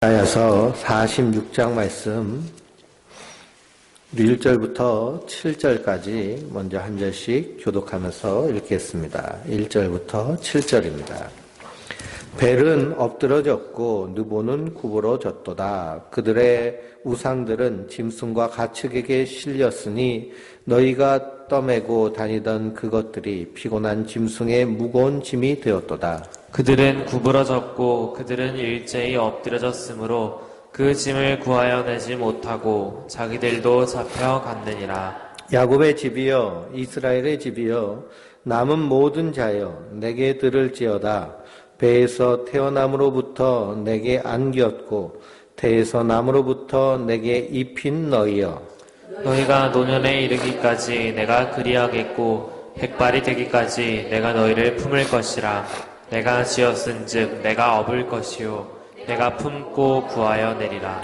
이사야서 46장 말씀 1절부터 7절까지 먼저 한 절씩 교독하면서 읽겠습니다. 1절부터 7절입니다. 벨은 엎드러졌고 느보는 구부러졌도다. 그들의 우상들은 짐승과 가축에게 실렸으니 너희가 떠매고 다니던 그것들이 피곤한 짐승의 무거운 짐이 되었도다. 그들은 구부러졌고 그들은 일제히 엎드려졌으므로 그 짐을 구하여 내지 못하고 자기들도 잡혀갔느니라. 야곱의 집이여 이스라엘의 집이여 남은 모든 자여 내게 들을지어다. 배에서 태어남으로부터 내게 안겼고 태에서 남으로부터 내게 입힌 너희여, 너희가 노년에 이르기까지 내가 그리하겠고 백발이 되기까지 내가 너희를 품을 것이라. 내가 지었은즉 내가 업을 것이요 내가 품고 구하여 내리라.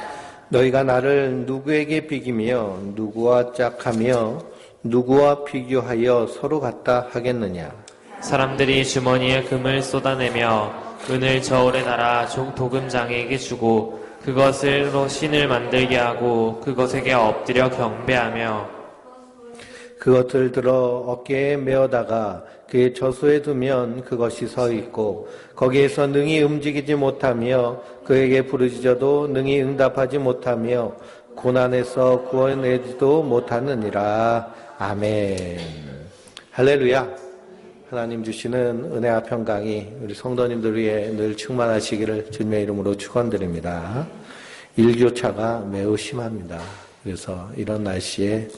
너희가 나를 누구에게 비기며 누구와 짝하며 누구와 비교하여 서로 같다 하겠느냐. 사람들이 주머니에 금을 쏟아내며 은을 저울에 달아 도금장에게 주고 그것으로 신을 만들게 하고 그것에게 엎드려 경배하며 그것을 들어 어깨에 메어다가 그의 저수에 두면 그것이 서 있고 거기에서 능히 움직이지 못하며 그에게 부르짖어도 능히 응답하지 못하며 고난에서 구원내지도 못하느니라. 아멘. 할렐루야. 하나님 주시는 은혜와 평강이 우리 성도님들 위해 늘 충만하시기를 주님의 이름으로 축원드립니다. 일교차가 매우 심합니다. 그래서 이런 날씨에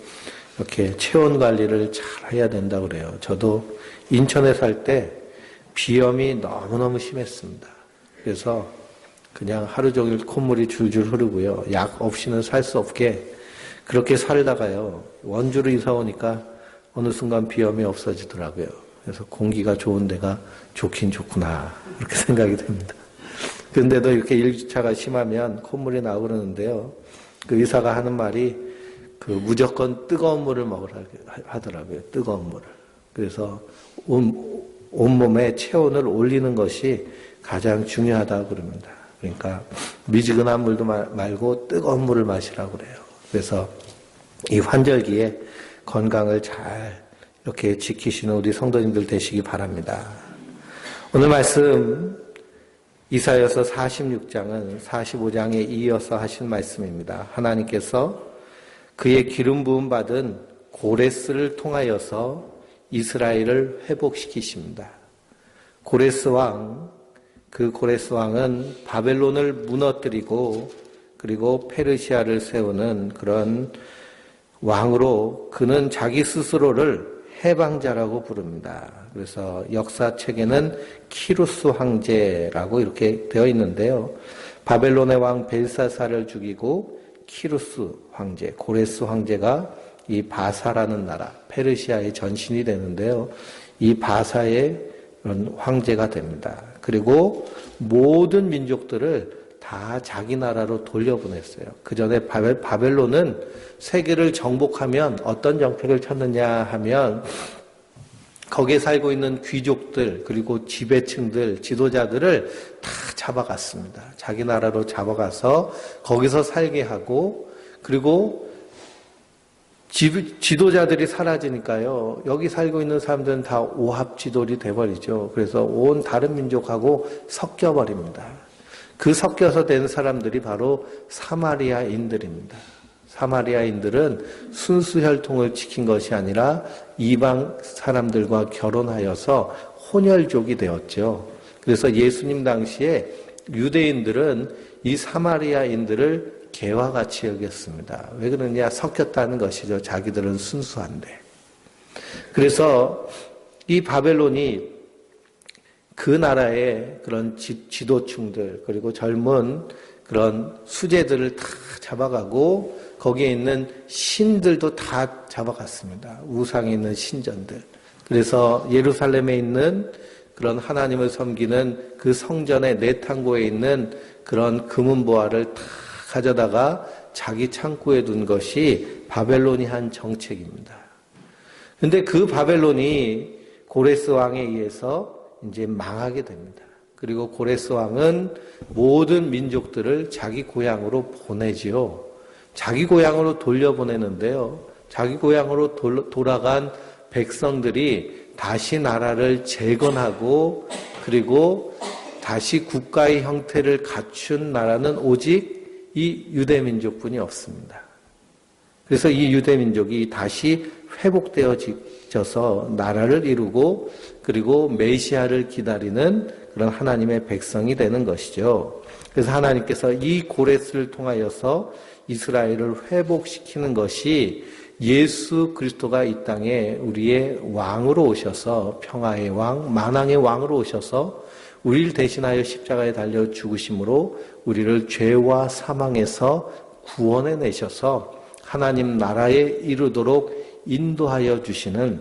이렇게 체온 관리를 잘 해야 된다고 그래요. 저도 인천에 살 때 비염이 너무너무 심했습니다. 그래서 그냥 하루 종일 콧물이 줄줄 흐르고요. 약 없이는 살 수 없게 그렇게 살다가요. 원주로 이사 오니까 어느 순간 비염이 없어지더라고요. 그래서 공기가 좋은 데가 좋긴 좋구나 그렇게 생각이 됩니다. 그런데도 이렇게 일주차가 심하면 콧물이 나오고 그러는데요. 그 의사가 하는 말이 무조건 뜨거운 물을 먹으라 하더라고요. 뜨거운 물을. 그래서 온몸에 체온을 올리는 것이 가장 중요하다고 그럽니다. 그러니까 미지근한 물도 말고 뜨거운 물을 마시라고 그래요. 그래서 이 환절기에 건강을 잘 이렇게 지키시는 우리 성도님들 되시기 바랍니다. 오늘 말씀 이사야서 46장은 45장에 이어서 하신 말씀입니다. 하나님께서 그의 기름 부음 받은 고레스를 통하여서 이스라엘을 회복시키십니다. 고레스 왕, 그 고레스 왕은 바벨론을 무너뜨리고 그리고 페르시아를 세우는 그런 왕으로 그는 자기 스스로를 해방자라고 부릅니다. 그래서 역사책에는 키루스 황제라고 이렇게 되어 있는데요. 바벨론의 왕 벨사사를 죽이고 키루스 황제, 고레스 황제가 이 바사라는 나라, 페르시아의 전신이 되는데요. 이 바사의 그런 황제가 됩니다. 그리고 모든 민족들을 다 자기 나라로 돌려보냈어요. 그 전에 바벨론은 세계를 정복하면 어떤 정책을 쳤느냐 하면 거기에 살고 있는 귀족들 그리고 지배층들, 지도자들을 다 잡아갔습니다. 자기 나라로 잡아가서 거기서 살게 하고 그리고 지도자들이 사라지니까요. 여기 살고 있는 사람들은 다 오합지졸이 돼버리죠. 그래서 온 다른 민족하고 섞여버립니다. 그 섞여서 된 사람들이 바로 사마리아인들입니다. 사마리아인들은 순수 혈통을 지킨 것이 아니라 이방 사람들과 결혼하여서 혼혈족이 되었죠. 그래서 예수님 당시에 유대인들은 이 사마리아인들을 개와 같이 여겼습니다. 왜 그러냐? 섞였다는 것이죠. 자기들은 순수한데. 그래서 이 바벨론이 그 나라의 그런 지도층들 그리고 젊은 그런 수재들을 다 잡아가고 거기에 있는 신들도 다 잡아갔습니다. 우상에 있는 신전들. 그래서 예루살렘에 있는 그런 하나님을 섬기는 그 성전의 내탕고에 있는 그런 금은보화를 다 가져다가 자기 창고에 둔 것이 바벨론이 한 정책입니다. 근데 그 바벨론이 고레스 왕에 의해서 이제 망하게 됩니다. 그리고 고레스 왕은 모든 민족들을 자기 고향으로 보내지요. 자기 고향으로 돌려보내는데요. 자기 고향으로 돌아간 백성들이 다시 나라를 재건하고 그리고 다시 국가의 형태를 갖춘 나라는 오직 이 유대민족뿐이 없습니다. 그래서 이 유대민족이 다시 회복되어져서 나라를 이루고 그리고 메시아를 기다리는 그런 하나님의 백성이 되는 것이죠. 그래서 하나님께서 이 고레스를 통하여서 이스라엘을 회복시키는 것이 예수 그리스도가 이 땅에 우리의 왕으로 오셔서 평화의 왕, 만왕의 왕으로 오셔서 우리를 대신하여 십자가에 달려 죽으심으로 우리를 죄와 사망에서 구원해 내셔서 하나님 나라에 이르도록 인도하여 주시는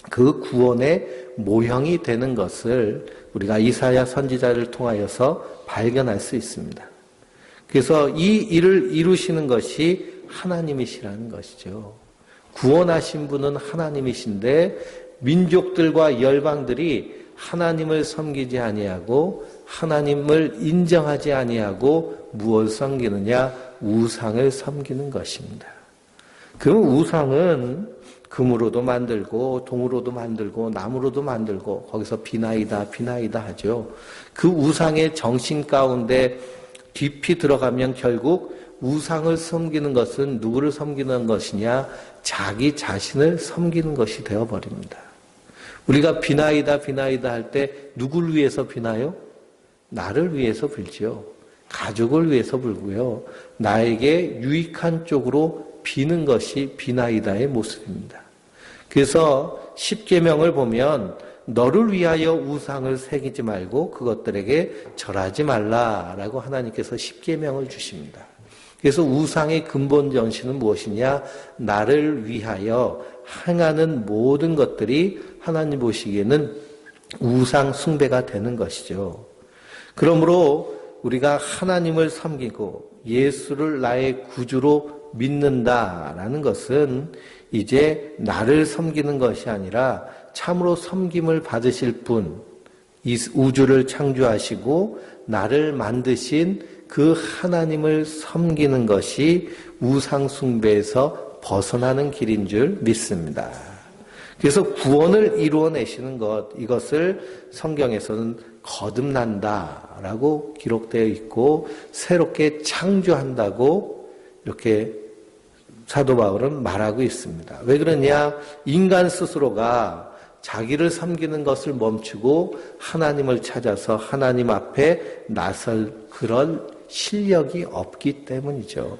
그 구원의 모형이 되는 것을 우리가 이사야 선지자를 통하여서 발견할 수 있습니다. 그래서 이 일을 이루시는 것이 하나님이시라는 것이죠. 구원하신 분은 하나님이신데 민족들과 열방들이 하나님을 섬기지 아니하고 하나님을 인정하지 아니하고 무엇을 섬기느냐? 우상을 섬기는 것입니다. 그 우상은 금으로도 만들고 동으로도 만들고 나무로도 만들고 거기서 비나이다 하죠. 그 우상의 정신 가운데 깊이 들어가면 결국 우상을 섬기는 것은 누구를 섬기는 것이냐? 자기 자신을 섬기는 것이 되어버립니다. 우리가 비나이다 할 때 누구를 위해서 비나요? 나를 위해서 빌지요. 가족을 위해서 빌고요. 나에게 유익한 쪽으로 비는 것이 비나이다의 모습입니다. 그래서 십계명을 보면 너를 위하여 우상을 새기지 말고 그것들에게 절하지 말라라고 하나님께서 십계명을 주십니다. 그래서 우상의 근본 정신은 무엇이냐? 나를 위하여 행하는 모든 것들이 하나님 보시기에는 우상 숭배가 되는 것이죠. 그러므로 우리가 하나님을 섬기고 예수를 나의 구주로 믿는다라는 것은 이제 나를 섬기는 것이 아니라 참으로 섬김을 받으실 분, 이 우주를 창조하시고 나를 만드신 그 하나님을 섬기는 것이 우상 숭배에서 벗어나는 길인 줄 믿습니다. 그래서 구원을 이루어내시는 것, 이것을 성경에서는 거듭난다라고 기록되어 있고 새롭게 창조한다고 이렇게 사도 바울은 말하고 있습니다. 왜 그러냐? 인간 스스로가 자기를 섬기는 것을 멈추고 하나님을 찾아서 하나님 앞에 나설 그런 실력이 없기 때문이죠.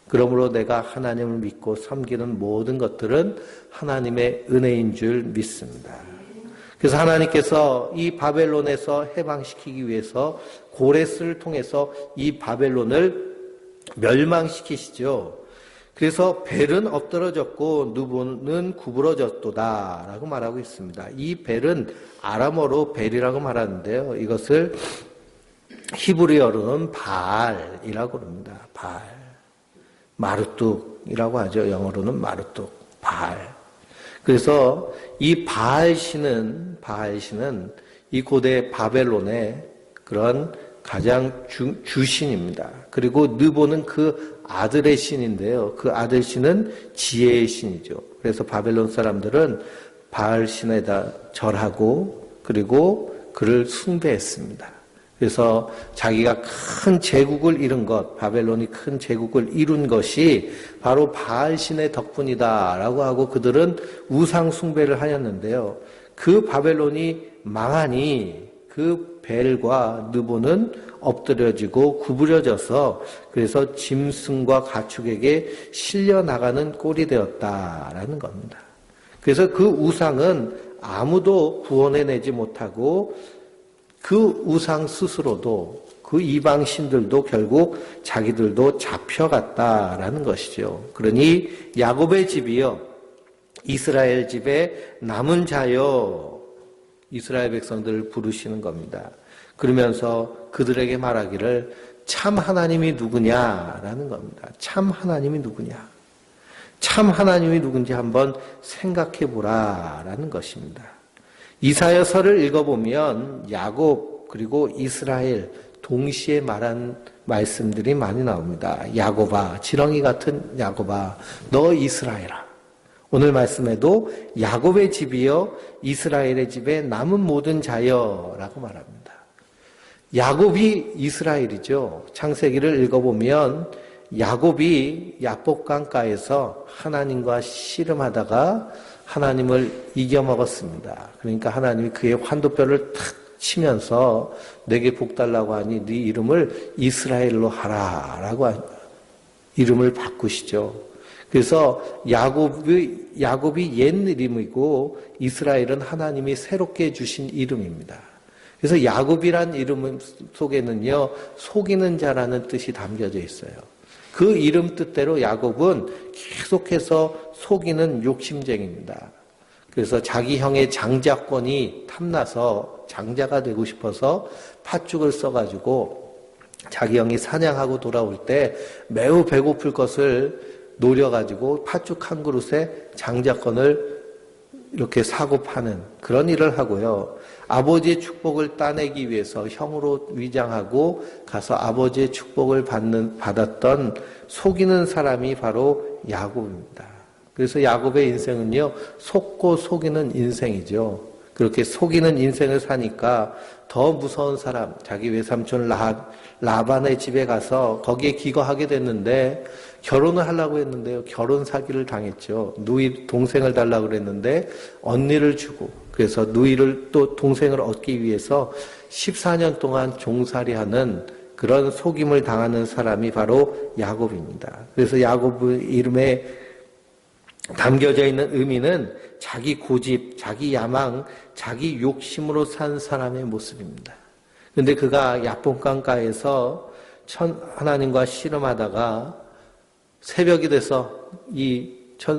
그러므로 내가 하나님을 믿고 섬기는 모든 것들은 하나님의 은혜인 줄 믿습니다. 그래서 하나님께서 이 바벨론에서 해방시키기 위해서 고레스를 통해서 이 바벨론을 멸망시키시죠. 그래서 벨은 엎드러졌고 누보는 구부러졌도다 라고 말하고 있습니다. 이 벨은 아람어로 벨이라고 말하는데요. 이것을 히브리어로는 바알이라고 합니다. 바알. 마르뚝이라고 하죠. 영어로는 마르뚝. 바알. 그래서 이 바알 신은 이 고대 바벨론의 그런 가장 주신입니다. 그리고 느보는 그 아들의 신인데요. 그 아들 신은 지혜의 신이죠. 그래서 바벨론 사람들은 바알 신에다 절하고 그리고 그를 숭배했습니다. 그래서 자기가 큰 제국을 이룬 것, 바벨론이 큰 제국을 이룬 것이 바로 바알 신의 덕분이다라고 하고 그들은 우상 숭배를 하였는데요. 그 바벨론이 망하니 그 벨과 느보는 엎드려지고 구부려져서 그래서 짐승과 가축에게 실려 나가는 꼴이 되었다라는 겁니다. 그래서 그 우상은 아무도 구원해내지 못하고 그 우상 스스로도 그 이방 신들도 결국 자기들도 잡혀갔다라는 것이죠. 그러니 야곱의 집이요, 이스라엘 집의 남은 자여, 이스라엘 백성들을 부르시는 겁니다. 그러면서 그들에게 말하기를 참 하나님이 누구냐라는 겁니다. 참 하나님이 누구냐. 참 하나님이 누군지 한번 생각해 보라라는 것입니다. 이사야서를 읽어보면 야곱 그리고 이스라엘 동시에 말한 말씀들이 많이 나옵니다. 야곱아, 지렁이 같은 야곱아, 너 이스라엘아. 오늘 말씀에도 야곱의 집이여 이스라엘의 집에 남은 모든 자여라고 말합니다. 야곱이 이스라엘이죠. 창세기를 읽어보면 야곱이 야복강가에서 하나님과 씨름하다가 하나님을 이겨먹었습니다. 그러니까 하나님이 그의 환도뼈를 탁 치면서 내게 복 달라고 하니 네 이름을 이스라엘로 하라라고 이름을 바꾸시죠. 그래서 야곱이 옛 이름이고 이스라엘은 하나님이 새롭게 주신 이름입니다. 그래서 야곱이란 이름 속에는요, 속이는 자라는 뜻이 담겨져 있어요. 그 이름 뜻대로 야곱은 계속해서 속이는 욕심쟁이입니다. 그래서 자기 형의 장자권이 탐나서 장자가 되고 싶어서 팥죽을 써가지고 자기 형이 사냥하고 돌아올 때 매우 배고플 것을 노려가지고 팥죽 한 그릇에 장자권을 이렇게 사고 파는 그런 일을 하고요. 아버지의 축복을 따내기 위해서 형으로 위장하고 가서 아버지의 축복을 받았던 속이는 사람이 바로 야곱입니다. 그래서 야곱의 인생은요, 속고 속이는 인생이죠. 그렇게 속이는 인생을 사니까 더 무서운 사람, 자기 외삼촌 라반의 집에 가서 거기에 기거하게 됐는데 결혼을 하려고 했는데요. 결혼 사기를 당했죠. 누이 동생을 달라고 그랬는데 언니를 주고 그래서 누이를 또 동생을 얻기 위해서 14년 동안 종살이하는 그런 속임을 당하는 사람이 바로 야곱입니다. 그래서 야곱의 이름에 담겨져 있는 의미는 자기 고집, 자기 야망, 자기 욕심으로 산 사람의 모습입니다. 그런데 그가 야복강가에서 하나님과 씨름하다가 새벽이 돼서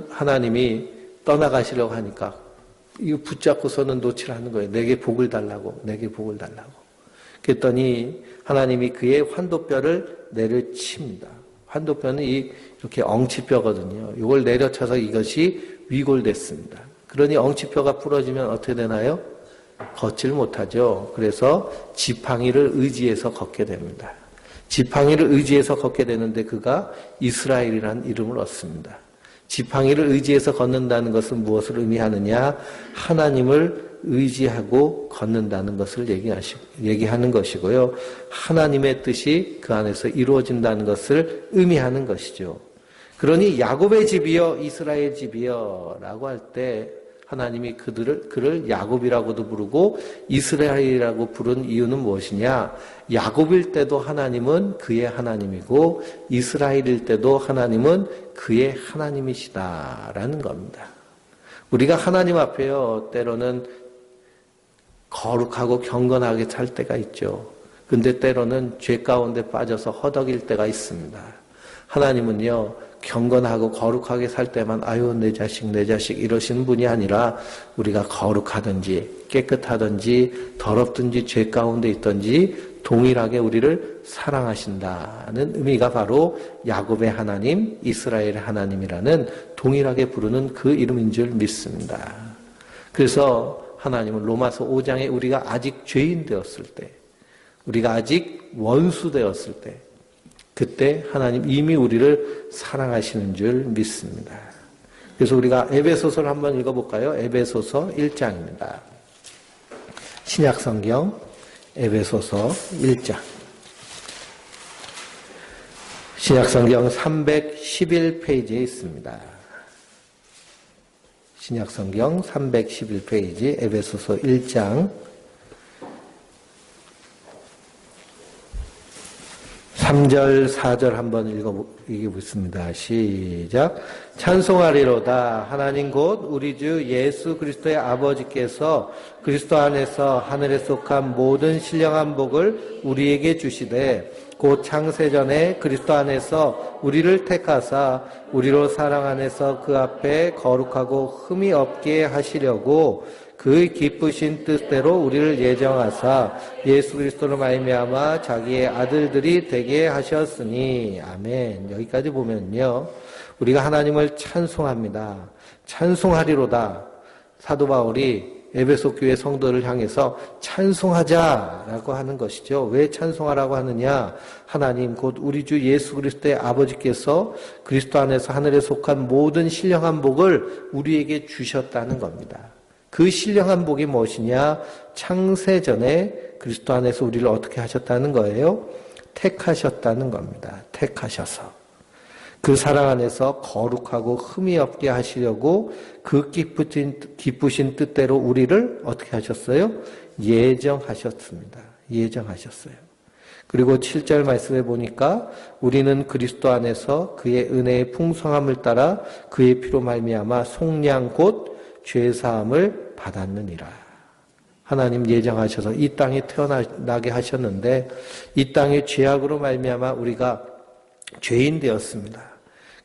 하나님이 떠나가시려고 하니까 이거 붙잡고서는 놓치라는 거예요. 내게 복을 달라고, 내게 복을 달라고. 그랬더니 하나님이 그의 환도뼈를 내려칩니다. 환도뼈는 이렇게 엉치뼈거든요. 이걸 내려쳐서 이것이 위골됐습니다. 그러니 엉치뼈가 부러지면 어떻게 되나요? 걷질 못하죠. 그래서 지팡이를 의지해서 걷게 됩니다. 지팡이를 의지해서 걷게 되는데 그가 이스라엘이라는 이름을 얻습니다. 지팡이를 의지해서 걷는다는 것은 무엇을 의미하느냐? 하나님을 의지하고 걷는다는 것을 얘기하는 것이고요. 하나님의 뜻이 그 안에서 이루어진다는 것을 의미하는 것이죠. 그러니 야곱의 집이여 이스라엘 집이여 라고 할 때 하나님이 그를 야곱이라고도 부르고 이스라엘이라고 부른 이유는 무엇이냐? 야곱일 때도 하나님은 그의 하나님이고 이스라엘일 때도 하나님은 그의 하나님이시다라는 겁니다. 우리가 하나님 앞에요, 때로는 거룩하고 경건하게 살 때가 있죠. 근데 때로는 죄 가운데 빠져서 허덕일 때가 있습니다. 하나님은요, 경건하고 거룩하게 살 때만 아유 내 자식 이러시는 분이 아니라 우리가 거룩하든지 깨끗하든지 더럽든지 죄 가운데 있든지 동일하게 우리를 사랑하신다는 의미가 바로 야곱의 하나님, 이스라엘의 하나님이라는 동일하게 부르는 그 이름인 줄 믿습니다. 그래서 하나님은 로마서 5장에 우리가 아직 죄인 되었을 때, 우리가 아직 원수 되었을 때, 그때 하나님 이미 우리를 사랑하시는 줄 믿습니다. 그래서 우리가 에베소서를 한번 읽어볼까요? 에베소서 1장입니다. 신약성경 에베소서 1장. 신약성경 311페이지에 있습니다. 신약성경 311페이지 에베소서 1장 3절, 4절 한번 읽어보겠습니다. 시작. 찬송하리로다. 하나님 곧 우리 주 예수 그리스도의 아버지께서 그리스도 안에서 하늘에 속한 모든 신령한 복을 우리에게 주시되 곧 창세전에 그리스도 안에서 우리를 택하사 우리로 사랑 안에서 그 앞에 거룩하고 흠이 없게 하시려고 그 기쁘신 뜻대로 우리를 예정하사 예수 그리스도로 말미암아 자기의 아들들이 되게 하셨으니 아멘. 여기까지 보면요, 우리가 하나님을 찬송합니다. 찬송하리로다. 사도 바울이 에베소 교회 성도를 향해서 찬송하자라고 하는 것이죠. 왜 찬송하라고 하느냐? 하나님 곧 우리 주 예수 그리스도의 아버지께서 그리스도 안에서 하늘에 속한 모든 신령한 복을 우리에게 주셨다는 겁니다. 그 신령한 복이 무엇이냐? 창세전에 그리스도 안에서 우리를 어떻게 하셨다는 거예요? 택하셨다는 겁니다. 택하셔서. 그 사랑 안에서 거룩하고 흠이 없게 하시려고 그 기쁘신 뜻대로 우리를 어떻게 하셨어요? 예정하셨습니다. 예정하셨어요. 그리고 7절 말씀에 보니까 우리는 그리스도 안에서 그의 은혜의 풍성함을 따라 그의 피로 말미암아 속량 곧 죄사함을 받았느니라. 하나님 예정하셔서 이 땅에 태어나게 하셨는데 이 땅의 죄악으로 말미암아 우리가 죄인 되었습니다.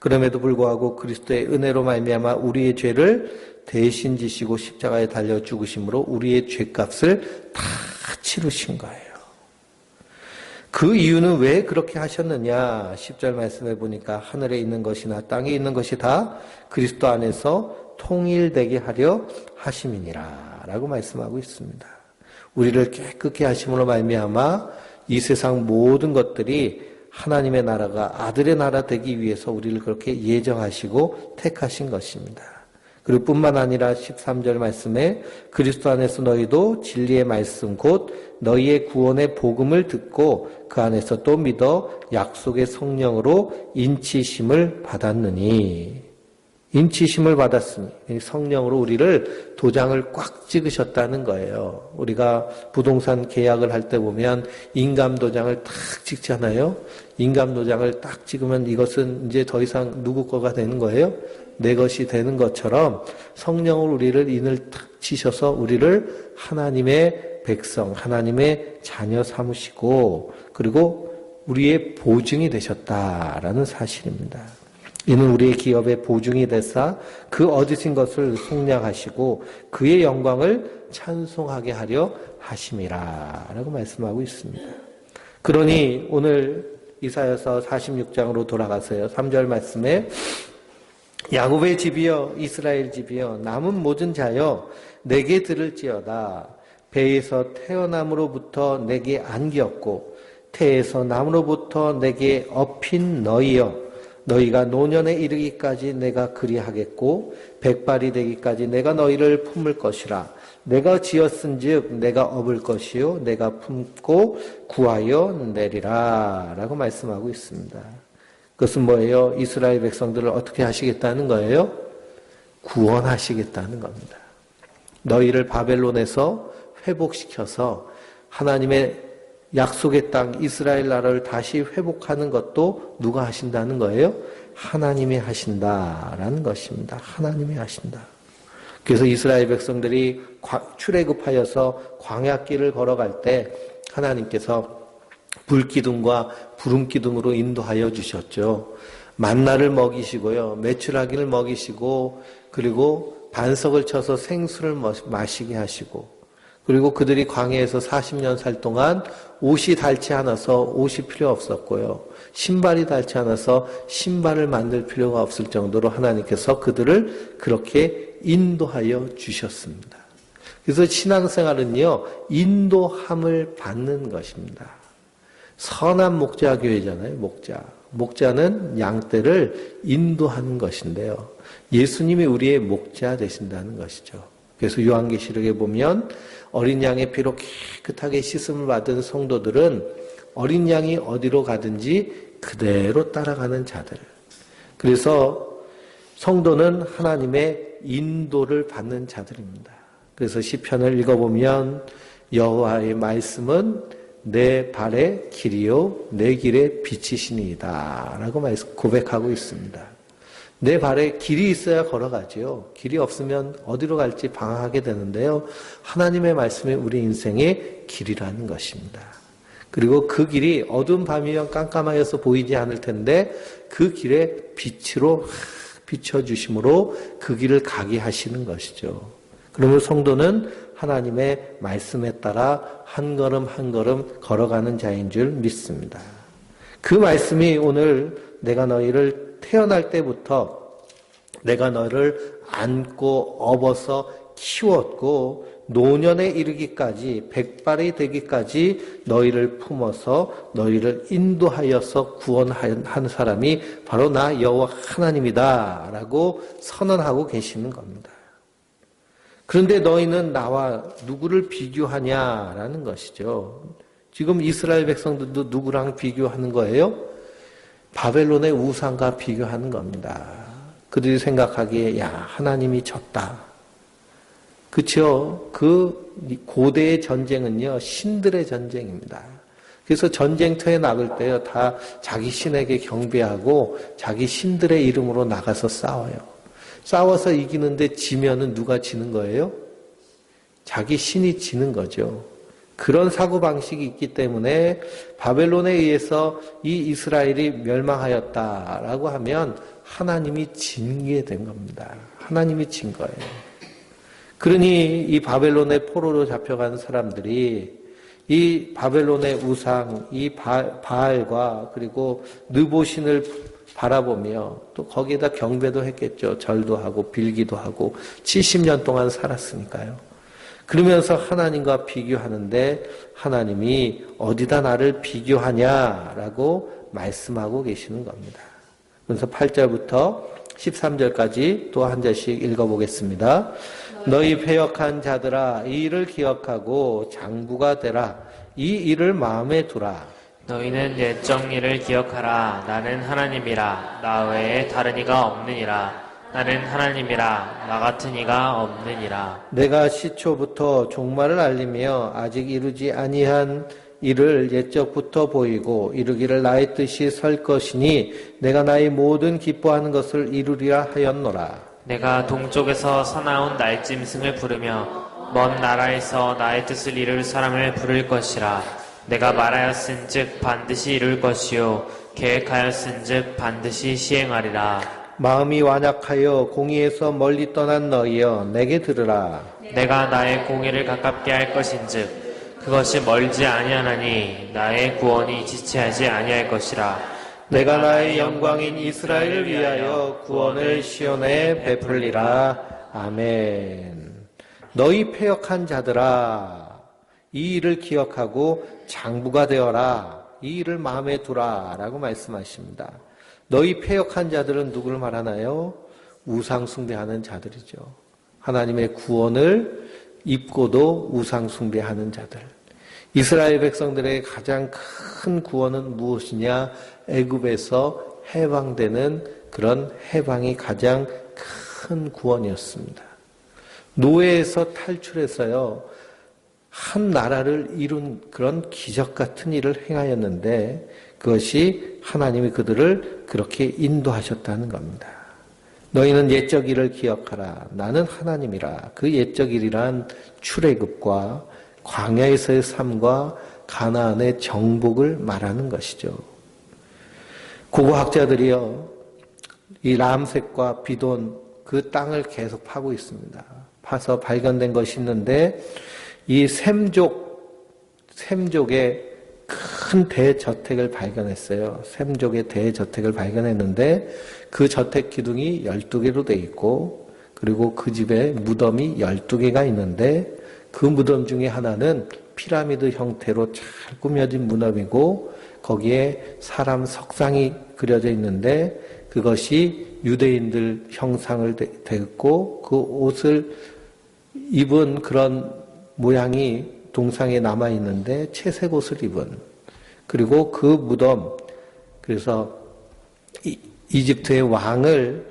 그럼에도 불구하고 그리스도의 은혜로 말미암아 우리의 죄를 대신 지시고 십자가에 달려 죽으심으로 우리의 죄값을 다 치르신 거예요. 그 이유는 왜 그렇게 하셨느냐? 10절 말씀에 보니까 하늘에 있는 것이나 땅에 있는 것이 다 그리스도 안에서 통일되게 하려 하심이니라 라고 말씀하고 있습니다. 우리를 깨끗게 하심으로 말미암아 이 세상 모든 것들이 하나님의 나라가 아들의 나라 되기 위해서 우리를 그렇게 예정하시고 택하신 것입니다. 그리고 뿐만 아니라 13절 말씀에 그리스도 안에서 너희도 진리의 말씀 곧 너희의 구원의 복음을 듣고 그 안에서 또 믿어 약속의 성령으로 인치심을 받았느니 인치심을 받았으니 성령으로 우리를 도장을 꽉 찍으셨다는 거예요. 우리가 부동산 계약을 할 때 보면 인감도장을 딱 찍잖아요. 인감도장을 딱 찍으면 이것은 이제 더 이상 누구 거가 되는 거예요? 내 것이 되는 것처럼 성령으로 우리를 인을 탁 치셔서 우리를 하나님의 백성, 하나님의 자녀 삼으시고 그리고 우리의 보증이 되셨다라는 사실입니다. 이는 우리의 기업의 보증이 되사 그 얻으신 것을 속량하시고 그의 영광을 찬송하게 하려 하심이라 라고 말씀하고 있습니다. 그러니 오늘 이사야서 46장으로 돌아가서요. 3절 말씀에 야곱의 집이여 이스라엘 집이여 남은 모든 자여 내게 들을지어다. 배에서 태어남으로부터 내게 안겼고 태에서 남으로부터 내게 업힌 너희여 너희가 노년에 이르기까지 내가 그리하겠고 백발이 되기까지 내가 너희를 품을 것이라. 내가 지었은즉 내가 업을 것이요 내가 품고 구하여 내리라 라고 말씀하고 있습니다. 그것은 뭐예요? 이스라엘 백성들을 어떻게 하시겠다는 거예요? 구원하시겠다는 겁니다. 너희를 바벨론에서 회복시켜서 하나님의 약속의 땅 이스라엘 나라를 다시 회복하는 것도 누가 하신다는 거예요? 하나님이 하신다라는 것입니다. 하나님이 하신다. 그래서 이스라엘 백성들이 출애굽하여서 광야길을 걸어갈 때 하나님께서 불기둥과 구름기둥으로 인도하여 주셨죠. 만나를 먹이시고요. 메추라기를 먹이시고 그리고 반석을 쳐서 생수를 마시게 하시고 그리고 그들이 광야에서 40년 살 동안 옷이 닳지 않아서 옷이 필요 없었고요. 신발이 닳지 않아서 신발을 만들 필요가 없을 정도로 하나님께서 그들을 그렇게 인도하여 주셨습니다. 그래서 신앙생활은요, 인도함을 받는 것입니다. 선한 목자교회잖아요, 목자. 목자는 양떼를 인도하는 것인데요. 예수님이 우리의 목자 되신다는 것이죠. 그래서 요한계시록에 보면 어린 양의 피로 깨끗하게 씻음을 받은 성도들은 어린 양이 어디로 가든지 그대로 따라가는 자들. 그래서 성도는 하나님의 인도를 받는 자들입니다. 그래서 시편을 읽어보면 여호와의 말씀은 내 발의 길이요 내 길의 빛이시니이다 라고 고백하고 있습니다. 내 발에 길이 있어야 걸어가지요. 길이 없으면 어디로 갈지 방황하게 되는데요. 하나님의 말씀이 우리 인생의 길이라는 것입니다. 그리고 그 길이 어두운 밤이면 깜깜하여서 보이지 않을 텐데 그 길에 빛으로 비춰주심으로 그 길을 가게 하시는 것이죠. 그러면 성도는 하나님의 말씀에 따라 한 걸음 한 걸음 걸어가는 자인 줄 믿습니다. 그 말씀이 오늘 내가 너희를 태어날 때부터 내가 너를 안고 업어서 키웠고 노년에 이르기까지 백발이 되기까지 너희를 품어서 너희를 인도하여서 구원한 사람이 바로 나 여호와 하나님이다 라고 선언하고 계시는 겁니다. 그런데 너희는 나와 누구를 비교하냐라는 것이죠. 지금 이스라엘 백성들도 누구랑 비교하는 거예요? 바벨론의 우상과 비교하는 겁니다. 그들이 생각하기에 야 하나님이 졌다. 그렇죠? 그 고대의 전쟁은요 신들의 전쟁입니다. 그래서 전쟁터에 나갈 때요 다 자기 신에게 경배하고 자기 신들의 이름으로 나가서 싸워요. 싸워서 이기는데 지면은 누가 지는 거예요? 자기 신이 지는 거죠. 그런 사고방식이 있기 때문에 바벨론에 의해서 이 이스라엘이 멸망하였다라고 하면 하나님이 진 게 된 겁니다. 하나님이 진 거예요. 그러니 이 바벨론의 포로로 잡혀간 사람들이 이 바벨론의 우상, 이 바알과 그리고 느보신을 바라보며 또 거기에다 경배도 했겠죠. 절도 하고 빌기도 하고 70년 동안 살았으니까요. 그러면서 하나님과 비교하는데 하나님이 어디다 나를 비교하냐라고 말씀하고 계시는 겁니다. 그래서 8절부터 13절까지 또 한 절씩 읽어보겠습니다. 너희 패역한 자들아 이 일을 기억하고 장부가 되라. 이 일을 마음에 두라. 너희는 옛적 일을 기억하라. 나는 하나님이라. 나 외에 다른 이가 없느니라. 나는 하나님이라. 나 같은 이가 없느니라. 내가 시초부터 종말을 알리며 아직 이루지 아니한 일을 옛적부터 보이고 이루기를 나의 뜻이 설 것이니 내가 나의 모든 기뻐하는 것을 이루리라 하였노라. 내가 동쪽에서 사나운 날짐승을 부르며 먼 나라에서 나의 뜻을 이룰 사람을 부를 것이라. 내가 말하였은즉 반드시 이룰 것이요 계획하였은즉 반드시 시행하리라. 마음이 완악하여 공의에서 멀리 떠난 너희여 내게 들으라. 내가 나의 공의를 가깝게 할 것인즉 그것이 멀지 아니하나니 나의 구원이 지체하지 아니할 것이라. 내가 나의 영광인 이스라엘을 위하여 구원을 시온에 베풀리라. 아멘. 너희 패역한 자들아 이 일을 기억하고 장부가 되어라. 이 일을 마음에 두라 라고 말씀하십니다. 너희 패역한 자들은 누구를 말하나요? 우상 숭배하는 자들이죠. 하나님의 구원을 입고도 우상 숭배하는 자들. 이스라엘 백성들의 가장 큰 구원은 무엇이냐? 애굽에서 해방되는 그런 해방이 가장 큰 구원이었습니다. 노예에서 탈출해서요. 한 나라를 이룬 그런 기적 같은 일을 행하였는데 그것이 하나님이 그들을 그렇게 인도하셨다는 겁니다. 너희는 옛적 일을 기억하라. 나는 하나님이라. 그 옛적 일이란 출애굽과 광야에서의 삶과 가나안의 정복을 말하는 것이죠. 고고학자들이요. 이 람색과 비돈 그 땅을 계속 파고 있습니다. 파서 발견된 것이 있는데 이 셈족의 큰 대저택을 발견했어요. 셈족의 대저택을 발견했는데 그 저택 기둥이 12개로 돼 있고 그리고 그 집에 무덤이 12개가 있는데 그 무덤 중에 하나는 피라미드 형태로 잘 꾸며진 무덤이고 거기에 사람 석상이 그려져 있는데 그것이 유대인들 형상을 되었고 그 옷을 입은 그런 모양이 동상에 남아있는데 채색 옷을 입은 그리고 그 무덤 그래서 이집트의 왕을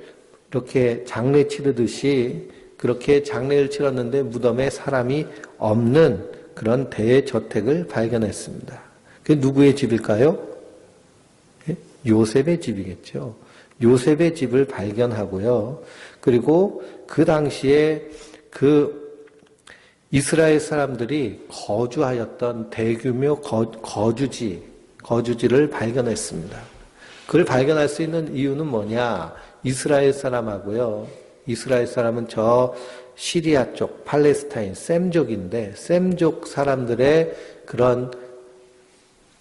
이렇게 장례 치르듯이 그렇게 장례를 치렀는데 무덤에 사람이 없는 그런 대저택을 발견했습니다. 그게 누구의 집일까요? 요셉의 집이겠죠. 요셉의 집을 발견하고요. 그리고 그 당시에 그 이스라엘 사람들이 거주하였던 대규모 거주지를 발견했습니다. 그걸 발견할 수 있는 이유는 뭐냐? 이스라엘 사람하고요. 이스라엘 사람은 저 시리아 쪽, 팔레스타인, 셈족인데 셈족 사람들의 그런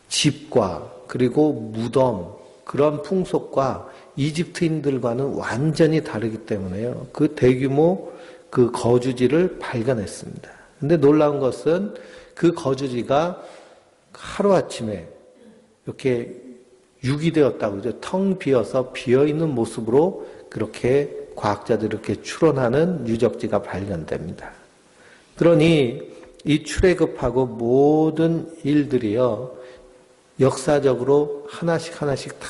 집과 그리고 무덤, 그런 풍속과 이집트인들과는 완전히 다르기 때문에요. 그 대규모 그 거주지를 발견했습니다. 근데 놀라운 것은 그 거주지가 하루아침에 이렇게 유기되었다고 그러죠. 텅 비어서 비어있는 모습으로 그렇게 과학자들이 이렇게 추론하는 유적지가 발견됩니다. 그러니 이 출애굽하고 모든 일들이요, 역사적으로 하나씩 하나씩 다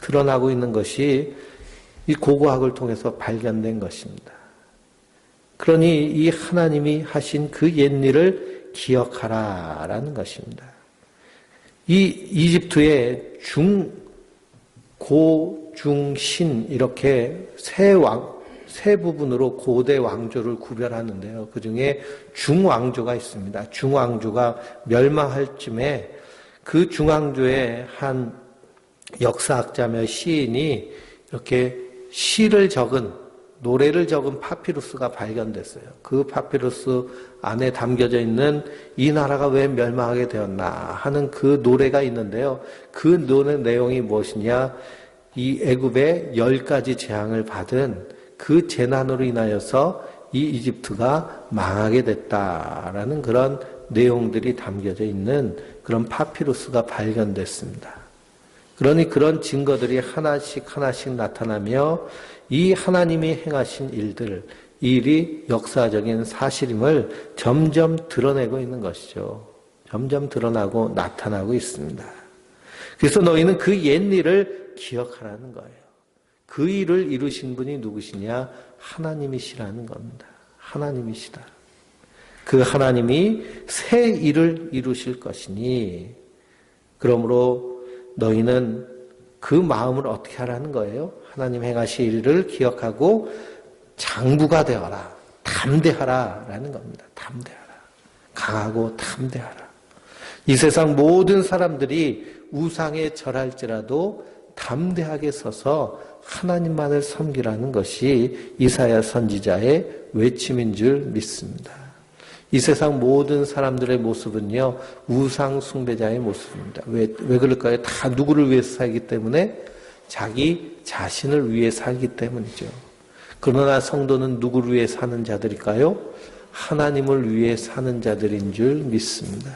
드러나고 있는 것이 이 고고학을 통해서 발견된 것입니다. 그러니 이 하나님이 하신 그 옛일을 기억하라라는 것입니다. 이 이집트의 고, 중, 신 이렇게 세 부분으로 고대 왕조를 구별하는데요. 그 중에 중왕조가 있습니다. 중왕조가 멸망할 쯤에 그 중왕조의 한 역사학자며 시인이 이렇게 시를 적은, 노래를 적은 파피루스가 발견됐어요. 그 파피루스 안에 담겨져 있는 이 나라가 왜 멸망하게 되었나 하는 그 노래가 있는데요. 그 노래 내용이 무엇이냐? 이 애굽의 10가지 재앙을 받은 그 재난으로 인하여서 이 이집트가 망하게 됐다라는 그런 내용들이 담겨져 있는 그런 파피루스가 발견됐습니다. 그러니 그런 증거들이 하나씩 하나씩 나타나며 이 하나님이 행하신 일들, 이 일이 역사적인 사실임을 점점 드러내고 있는 것이죠. 점점 드러나고 나타나고 있습니다. 그래서 너희는 그 옛일을 기억하라는 거예요. 그 일을 이루신 분이 누구시냐? 하나님이시라는 겁니다. 하나님이시다. 그 하나님이 새 일을 이루실 것이니, 그러므로 너희는 그 마음을 어떻게 하라는 거예요? 하나님 행하실 일을 기억하고 장구가 되어라. 담대하라. 라는 겁니다. 담대하라. 강하고 담대하라. 이 세상 모든 사람들이 우상에 절할지라도 담대하게 서서 하나님만을 섬기라는 것이 이사야 선지자의 외침인 줄 믿습니다. 이 세상 모든 사람들의 모습은요, 우상 숭배자의 모습입니다. 왜 그럴까요? 다 누구를 위해서 살기 때문에? 자기 자신을 위해 살기 때문이죠. 그러나 성도는 누구를 위해 사는 자들일까요? 하나님을 위해 사는 자들인 줄 믿습니다.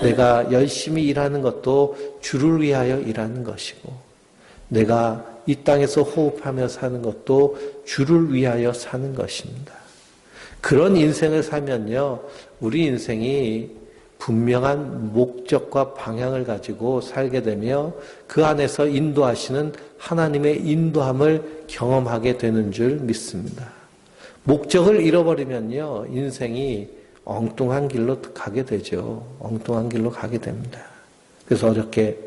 내가 열심히 일하는 것도 주를 위하여 일하는 것이고, 내가 이 땅에서 호흡하며 사는 것도 주를 위하여 사는 것입니다. 그런 인생을 살면요, 우리 인생이 분명한 목적과 방향을 가지고 살게 되며 그 안에서 인도하시는 하나님의 인도함을 경험하게 되는 줄 믿습니다. 목적을 잃어버리면요, 인생이 엉뚱한 길로 가게 되죠. 엉뚱한 길로 가게 됩니다. 그래서 어저께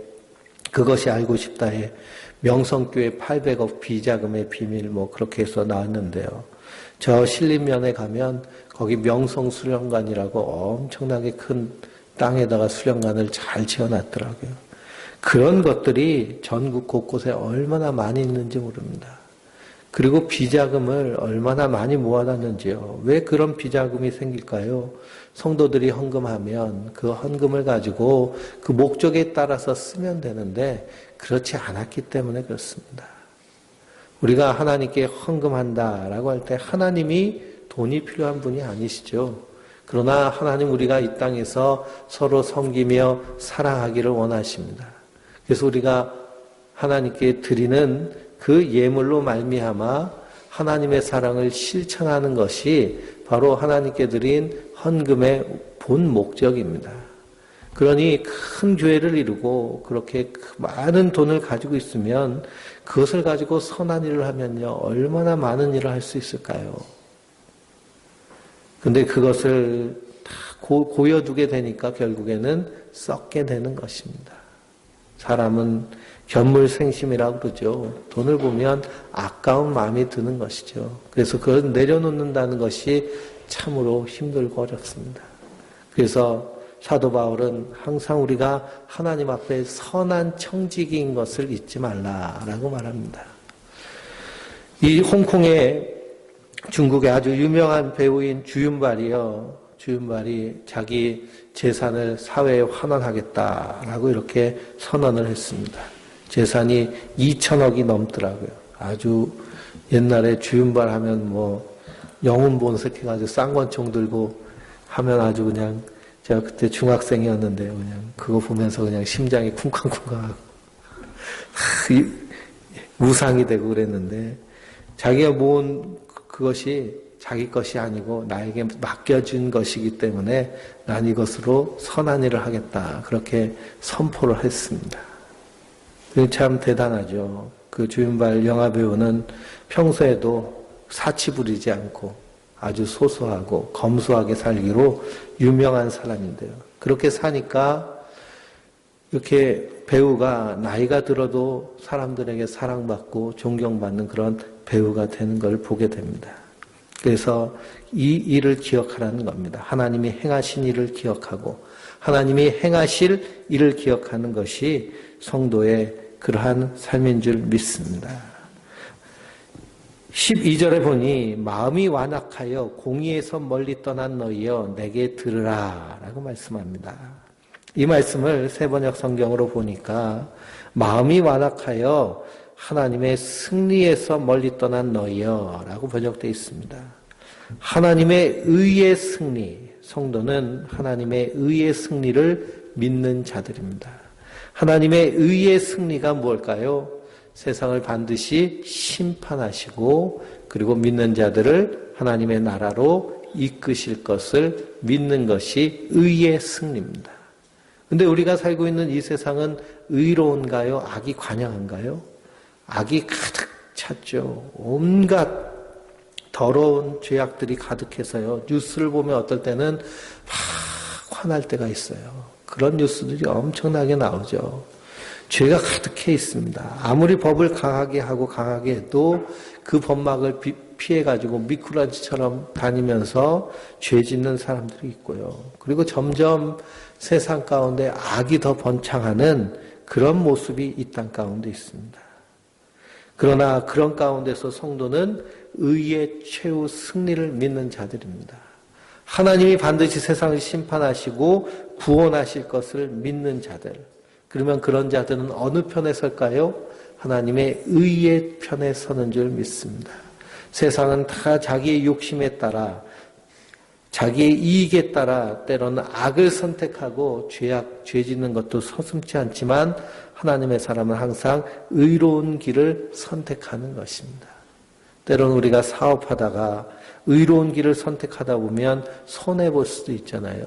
그것이 알고 싶다에 명성교회 800억 비자금의 비밀 그렇게 해서 나왔는데요. 저 신림면에 가면 거기 명성수련관이라고 엄청나게 큰 땅에다가 수련관을 잘 지어놨더라고요. 그런 것들이 전국 곳곳에 얼마나 많이 있는지 모릅니다. 그리고 비자금을 얼마나 많이 모아놨는지요. 왜 그런 비자금이 생길까요? 성도들이 헌금하면 그 헌금을 가지고 그 목적에 따라서 쓰면 되는데 그렇지 않았기 때문에 그렇습니다. 우리가 하나님께 헌금한다라고 할 때 하나님이 돈이 필요한 분이 아니시죠. 그러나 하나님 우리가 이 땅에서 서로 섬기며 사랑하기를 원하십니다. 그래서 우리가 하나님께 드리는 그 예물로 말미암아 하나님의 사랑을 실천하는 것이 바로 하나님께 드린 헌금의 본 목적입니다. 그러니 큰 교회를 이루고 그렇게 많은 돈을 가지고 있으면 그것을 가지고 선한 일을 하면요, 얼마나 많은 일을 할 수 있을까요? 근데 그것을 다 고여두게 되니까 결국에는 썩게 되는 것입니다. 사람은 견물생심이라고 그러죠. 돈을 보면 아까운 마음이 드는 것이죠. 그래서 그걸 내려놓는다는 것이 참으로 힘들고 어렵습니다. 그래서 사도 바울은 항상 우리가 하나님 앞에 선한 청지기인 것을 잊지 말라라고 말합니다. 이 홍콩의 중국의 아주 유명한 배우인 주윤발이요. 주윤발이 자기 재산을 사회에 환원하겠다라고 이렇게 선언을 했습니다. 재산이 2천억이 넘더라고요. 아주 옛날에 주윤발 하면 영웅본색 해가지고 쌍권총 들고 하면 아주 그냥 제가 그때 중학생이었는데요. 그냥 그거 보면서 그냥 심장이 쿵쾅쿵쾅하고 우상이 되고 그랬는데 자기가 모은 그것이 자기 것이 아니고 나에게 맡겨진 것이기 때문에 난 이것으로 선한 일을 하겠다. 그렇게 선포를 했습니다. 참 대단하죠. 그 주윤발 영화배우는 평소에도 사치 부리지 않고 아주 소소하고 검소하게 살기로 유명한 사람인데요. 그렇게 사니까 이렇게 배우가 나이가 들어도 사람들에게 사랑받고 존경받는 그런 배우가 되는 걸 보게 됩니다. 그래서 이 일을 기억하라는 겁니다. 하나님이 행하신 일을 기억하고 하나님이 행하실 일을 기억하는 것이 성도의 그러한 삶인 줄 믿습니다. 12절에 보니 마음이 완악하여 공의에서 멀리 떠난 너희여 내게 들으라 라고 말씀합니다. 이 말씀을 세번역 성경으로 보니까 마음이 완악하여 하나님의 승리에서 멀리 떠난 너희여 라고 번역되어 있습니다. 하나님의 의의 승리, 성도는 하나님의 의의 승리를 믿는 자들입니다. 하나님의 의의 승리가 무엇일까요? 세상을 반드시 심판하시고 그리고 믿는 자들을 하나님의 나라로 이끄실 것을 믿는 것이 의의 승리입니다. 근데 우리가 살고 있는 이 세상은 의로운가요? 악이 관영한가요? 악이 가득 찼죠. 온갖 더러운 죄악들이 가득해서요. 뉴스를 보면 어떨 때는 막 화날 때가 있어요. 그런 뉴스들이 엄청나게 나오죠. 죄가 가득해 있습니다. 아무리 법을 강하게 하고 강하게 해도 그 법막을 피해가지고 미꾸라지처럼 다니면서 죄 짓는 사람들이 있고요. 그리고 점점 세상 가운데 악이 더 번창하는 그런 모습이 이 땅 가운데 있습니다. 그러나 그런 가운데서 성도는 의의 최후 승리를 믿는 자들입니다. 하나님이 반드시 세상을 심판하시고 구원하실 것을 믿는 자들. 그러면 그런 자들은 어느 편에 설까요? 하나님의 의의 편에 서는 줄 믿습니다. 세상은 다 자기의 욕심에 따라 자기의 이익에 따라 때로는 악을 선택하고 죄 짓는 것도 서슴지 않지만 하나님의 사람은 항상 의로운 길을 선택하는 것입니다. 때로는 우리가 사업하다가 의로운 길을 선택하다 보면 손해볼 수도 있잖아요.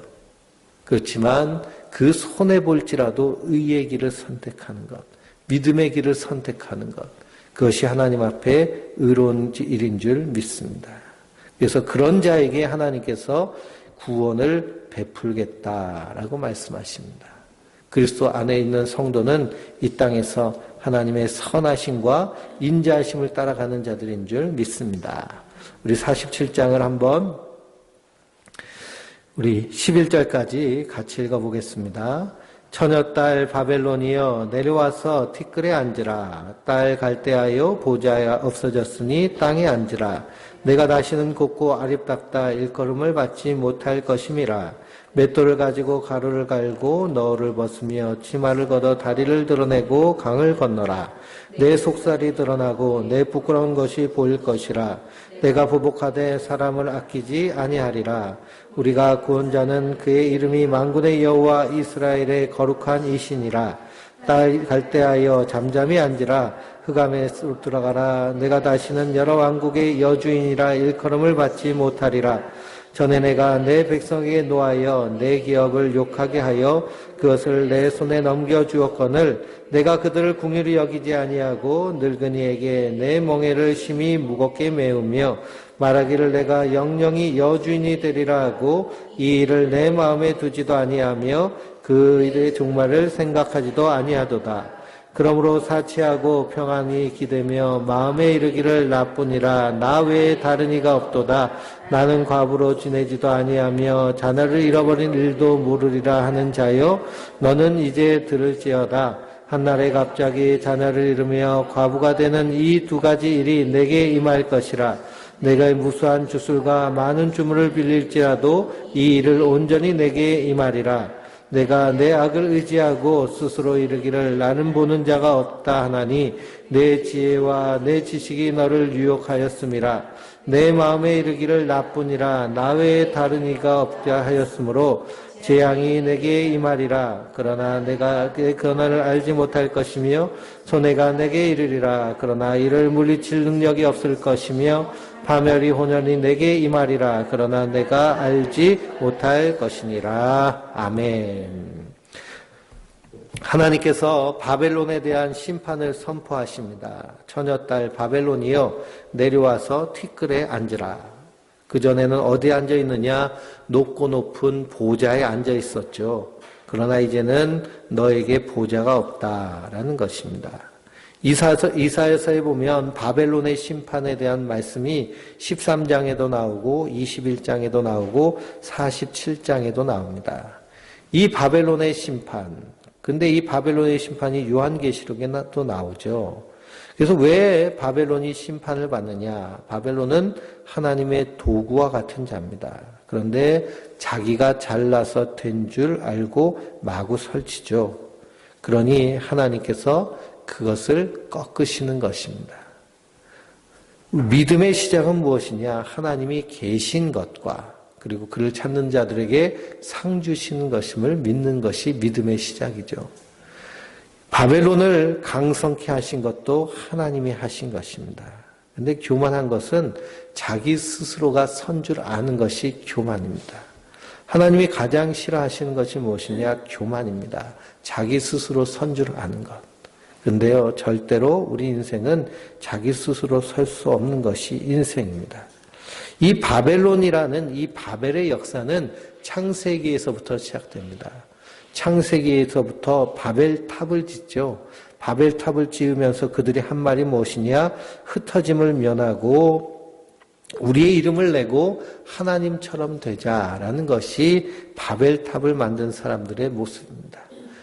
그렇지만 그 손해볼지라도 의의 길을 선택하는 것, 믿음의 길을 선택하는 것, 그것이 하나님 앞에 의로운 일인 줄 믿습니다. 그래서 그런 자에게 하나님께서 구원을 베풀겠다라고 말씀하십니다. 그리스도 안에 있는 성도는 이 땅에서 하나님의 선하심과 인자하심을 따라가는 자들인 줄 믿습니다. 우리 47장을 한번 우리 11절까지 같이 읽어보겠습니다. 처녀딸 바벨론이여 내려와서 티끌에 앉으라. 딸 갈대하여 보좌에 없어졌으니 땅에 앉으라. 내가 다시는 곱고 아립답다 일걸음을 받지 못할 것임이라. 맷돌을 가지고 가루를 갈고 너울을 벗으며 치마를 걷어 다리를 드러내고 강을 건너라. 내 속살이 드러나고 내 부끄러운 것이 보일 것이라. 내가 보복하되 사람을 아끼지 아니하리라. 우리가 구원자는 그의 이름이 만군의 여호와 이스라엘의 거룩한 이신이라. 딸 갈대하여 잠잠히 앉으라. 흑암에 들어가라. 내가 다시는 여러 왕국의 여주인이라 일컬음을 받지 못하리라. 전에 내가 내 백성에게 노하여 내 기업을 욕하게 하여 그것을 내 손에 넘겨주었거늘 내가 그들을 궁휼히 여기지 아니하고 늙은이에게 내 멍에를 심히 무겁게 메우며 말하기를 내가 영영이 여주인이 되리라 하고 이 일을 내 마음에 두지도 아니하며 그 일의 종말을 생각하지도 아니하도다. 그러므로 사치하고 평안히 기대며 마음에 이르기를 나뿐이라 나 외에 다른 이가 없도다. 나는 과부로 지내지도 아니하며 자녀를 잃어버린 일도 모르리라 하는 자여 너는 이제 들을지어다. 한날에 갑자기 자녀를 잃으며 과부가 되는 이 두 가지 일이 내게 임할 것이라. 내가 무수한 주술과 많은 주물을 빌릴지라도 이 일을 온전히 내게 임하리라. 내가 내 악을 의지하고 스스로 이르기를 나는 보는 자가 없다 하나니 내 지혜와 내 지식이 너를 유혹하였음이라. 내 마음에 이르기를 나뿐이라 나 외에 다른 이가 없다 하였으므로 재앙이 내게 임하리라. 그러나 내가 그 근원을 알지 못할 것이며 손해가 내게 이르리라. 그러나 이를 물리칠 능력이 없을 것이며 파멸이 혼연히 내게 임하리라. 그러나 내가 알지 못할 것이니라. 아멘. 하나님께서 바벨론에 대한 심판을 선포하십니다. 처녀딸 바벨론이여 내려와서 티끌에 앉으라. 그전에는 어디에 앉아 있느냐? 높고 높은 보좌에 앉아 있었죠. 그러나 이제는 너에게 보좌가 없다라는 것입니다. 이사야서에 보면 바벨론의 심판에 대한 말씀이 13장에도 나오고 21장에도 나오고 47장에도 나옵니다. 이 바벨론의 심판, 근데 이 바벨론의 심판이 요한계시록에 또 나오죠. 그래서 왜 바벨론이 심판을 받느냐? 바벨론은 하나님의 도구와 같은 자입니다. 그런데 자기가 잘나서 된 줄 알고 마구 설치죠. 그러니 하나님께서 그것을 꺾으시는 것입니다. 믿음의 시작은 무엇이냐? 하나님이 계신 것과 그리고 그를 찾는 자들에게 상 주시는 것임을 믿는 것이 믿음의 시작이죠. 바벨론을 강성케 하신 것도 하나님이 하신 것입니다. 그런데 교만한 것은 자기 스스로가 선 줄 아는 것이 교만입니다. 하나님이 가장 싫어하시는 것이 무엇이냐? 교만입니다. 자기 스스로 선 줄 아는 것. 그런데요, 절대로 우리 인생은 자기 스스로 설 수 없는 것이 인생입니다. 이 바벨론이라는 이 바벨의 역사는 창세기에서부터 시작됩니다. 창세기에서부터 바벨탑을 짓죠. 바벨탑을 지으면서 그들이 한 말이 무엇이냐? 흩어짐을 면하고 우리의 이름을 내고 하나님처럼 되자라는 것이 바벨탑을 만든 사람들의 모습입니다.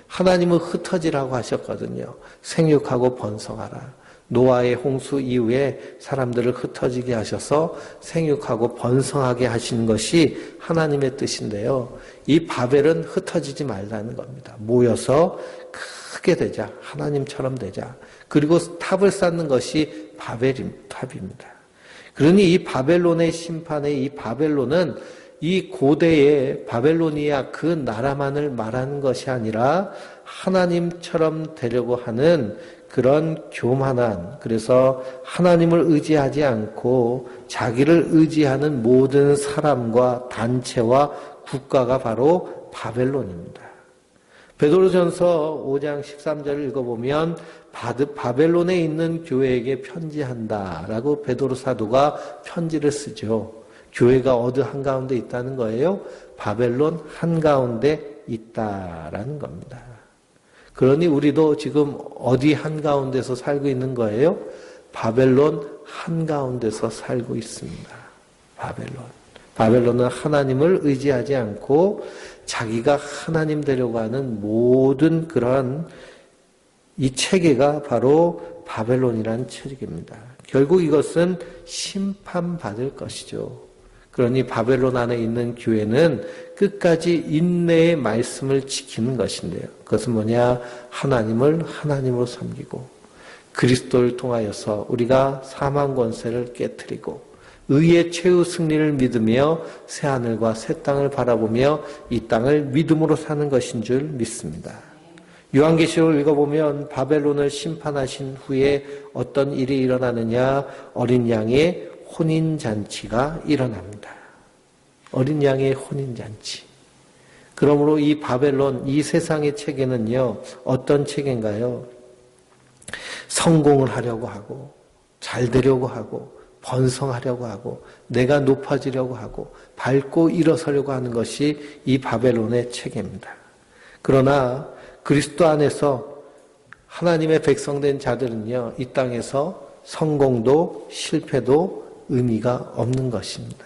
하나님은 흩어지라고 하셨거든요. 생육하고 번성하라. 노아의 홍수 이후에 사람들을 흩어지게 하셔서 생육하고 번성하게 하시는 것이 하나님의 뜻인데요. 이 바벨은 흩어지지 말라는 겁니다. 모여서 크게 되자. 하나님처럼 되자. 그리고 탑을 쌓는 것이 탑입니다. 그러니 이 바벨론의 심판에 이 바벨론은 이 고대의 바벨로니아 그 나라만을 말하는 것이 아니라 하나님처럼 되려고 하는 그런 교만한, 그래서 하나님을 의지하지 않고 자기를 의지하는 모든 사람과 단체와 국가가 바로 바벨론입니다. 베드로전서 5장 13절을 읽어보면 바벨론에 있는 교회에게 편지한다라고 베드로 사도가 편지를 쓰죠. 교회가 어느 한가운데 있다는 거예요? 바벨론 한가운데 있다라는 겁니다. 그러니 우리도 지금 어디 한가운데서 살고 있는 거예요? 바벨론 한가운데서 살고 있습니다. 바벨론은 하나님을 의지하지 않고 자기가 하나님 되려고 하는 모든 그런 이 체계가 바로 바벨론이라는 체계입니다. 결국 이것은 심판받을 것이죠. 그러니 바벨론 안에 있는 교회는 끝까지 인내의 말씀을 지키는 것인데요. 그것은 뭐냐? 하나님을 하나님으로 섬기고 그리스도를 통하여서 우리가 사망 권세를 깨트리고 의의 최후 승리를 믿으며 새하늘과 새 땅을 바라보며 이 땅을 믿음으로 사는 것인 줄 믿습니다. 요한계시록을 읽어보면 바벨론을 심판하신 후에 어떤 일이 일어나느냐? 어린 양의 혼인잔치가 일어납니다. 어린 양의 혼인잔치. 그러므로 이 바벨론, 이 세상의 체계는요, 어떤 체계인가요? 성공을 하려고 하고, 잘 되려고 하고, 번성하려고 하고, 내가 높아지려고 하고, 밟고 일어서려고 하는 것이 이 바벨론의 체계입니다. 그러나 그리스도 안에서 하나님의 백성된 자들은요, 이 땅에서 성공도 실패도 의미가 없는 것입니다.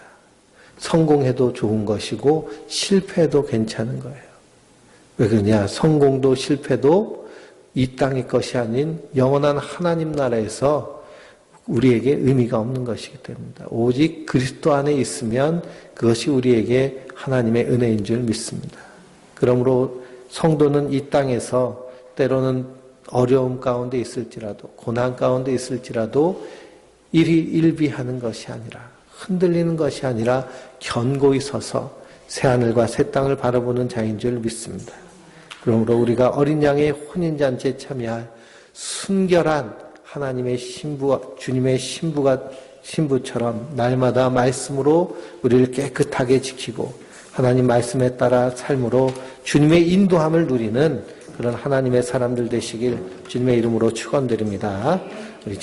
성공해도 좋은 것이고 실패해도 괜찮은 거예요. 왜 그러냐? 성공도 실패도 이 땅의 것이 아닌 영원한 하나님 나라에서 우리에게 의미가 없는 것이기 때문입니다. 오직 그리스도 안에 있으면 그것이 우리에게 하나님의 은혜인 줄 믿습니다. 그러므로 성도는 이 땅에서 때로는 어려움 가운데 있을지라도 고난 가운데 있을지라도 일희일비하는 것이 아니라 흔들리는 것이 아니라 견고히 서서 새하늘과 새 땅을 바라보는 자인 줄 믿습니다. 그러므로 우리가 어린 양의 혼인잔치에 참여할 순결한 하나님의 주님의 신부처럼 날마다 말씀으로 우리를 깨끗하게 지키고 하나님 말씀에 따라 삶으로 주님의 인도함을 누리는 그런 하나님의 사람들 되시길 주님의 이름으로 축원드립니다. 우리